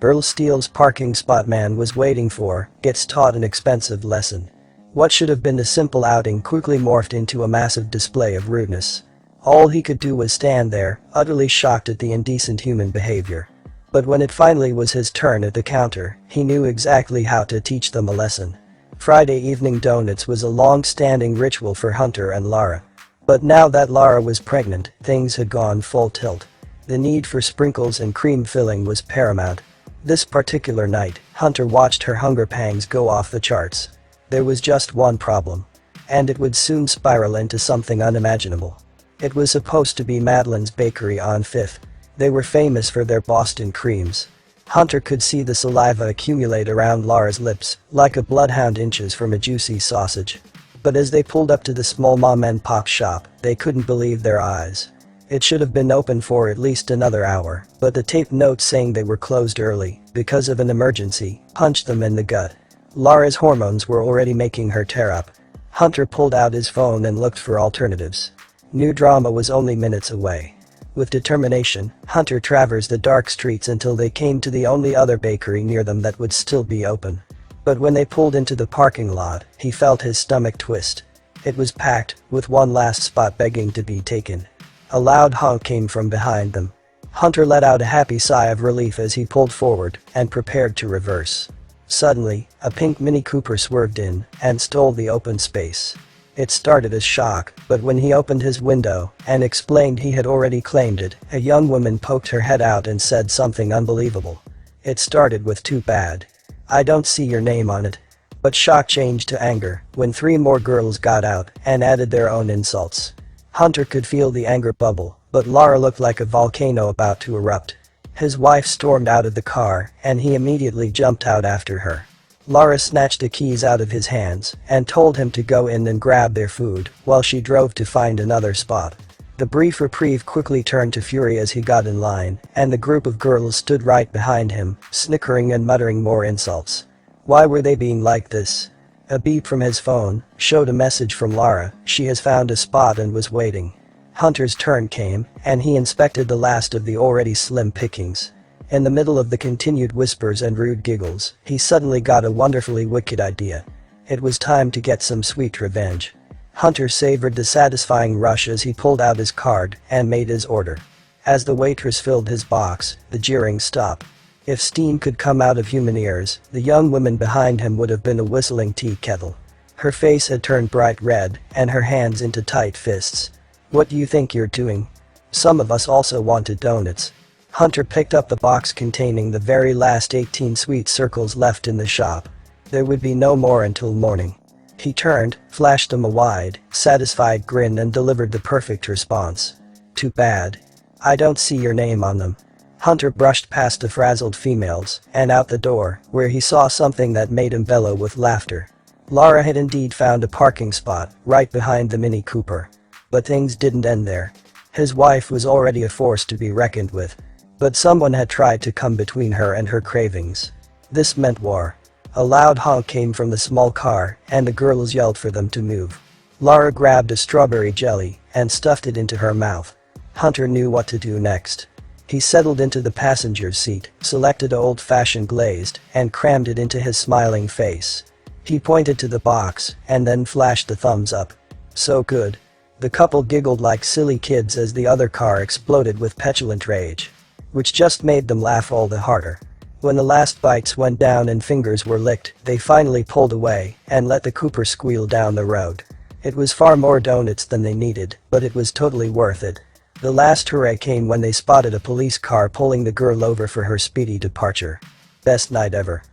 Earl Steele's parking spot man was waiting for, gets taught an expensive lesson. What should have been a simple outing quickly morphed into a massive display of rudeness. All he could do was stand there, utterly shocked at the indecent human behavior. But when it finally was his turn at the counter, he knew exactly how to teach them a lesson. Friday evening donuts was a long-standing ritual for Hunter and Lara. But now that Lara was pregnant, things had gone full tilt. The need for sprinkles and cream filling was paramount. This particular night, Hunter watched her hunger pangs go off the charts. There was just one problem. And it would soon spiral into something unimaginable. It was supposed to be Madeline's Bakery on 5th. They were famous for their Boston creams. Hunter could see the saliva accumulate around Lara's lips, like a bloodhound inches from a juicy sausage. But as they pulled up to the small mom-and-pop shop, they couldn't believe their eyes. It should have been open for at least another hour, but the tape note saying they were closed early, because of an emergency, punched them in the gut. Lara's hormones were already making her tear up. Hunter pulled out his phone and looked for alternatives. New drama was only minutes away. With determination, Hunter traversed the dark streets until they came to the only other bakery near them that would still be open. But when they pulled into the parking lot, he felt his stomach twist. It was packed, with one last spot begging to be taken. A loud honk came from behind them. Hunter let out a happy sigh of relief as he pulled forward and prepared to reverse. Suddenly, a pink Mini Cooper swerved in and stole the open space. It started as shock, but when he opened his window and explained he had already claimed it, a young woman poked her head out and said something unbelievable. It started with "Too bad. I don't see your name on it." But shock changed to anger when 3 more girls got out and added their own insults. Hunter could feel the anger bubble, but Lara looked like a volcano about to erupt. His wife stormed out of the car, and he immediately jumped out after her. Lara snatched the keys out of his hands and told him to go in and grab their food while she drove to find another spot. The brief reprieve quickly turned to fury as he got in line, and the group of girls stood right behind him, snickering and muttering more insults. Why were they being like this? A beep from his phone showed a message from Lara. She has found a spot and was waiting. Hunter's turn came, and he inspected the last of the already slim pickings. In the middle of the continued whispers and rude giggles, he suddenly got a wonderfully wicked idea. It was time to get some sweet revenge. Hunter savored the satisfying rush as he pulled out his card and made his order. As the waitress filled his box, the jeering stopped. If steam could come out of human ears, the young woman behind him would have been a whistling tea kettle. Her face had turned bright red, and her hands into tight fists. "What do you think you're doing? Some of us also wanted donuts." Hunter picked up the box containing the very last 18 sweet circles left in the shop. There would be no more until morning. He turned, flashed them a wide, satisfied grin and delivered the perfect response. "Too bad. I don't see your name on them." Hunter brushed past the frazzled females and out the door, where he saw something that made him bellow with laughter. Lara had indeed found a parking spot right behind the Mini Cooper. But things didn't end there. His wife was already a force to be reckoned with. But someone had tried to come between her and her cravings. This meant war. A loud honk came from the small car, and the girls yelled for them to move. Lara grabbed a strawberry jelly and stuffed it into her mouth. Hunter knew what to do next. He settled into the passenger seat, selected an old-fashioned glazed, and crammed it into his smiling face. He pointed to the box and then flashed the thumbs up. "So good." The couple giggled like silly kids as the other car exploded with petulant rage. Which just made them laugh all the harder. When the last bites went down and fingers were licked, they finally pulled away and let the Cooper squeal down the road. It was far more donuts than they needed, but it was totally worth it. The last hooray came when they spotted a police car pulling the girl over for her speedy departure. Best night ever.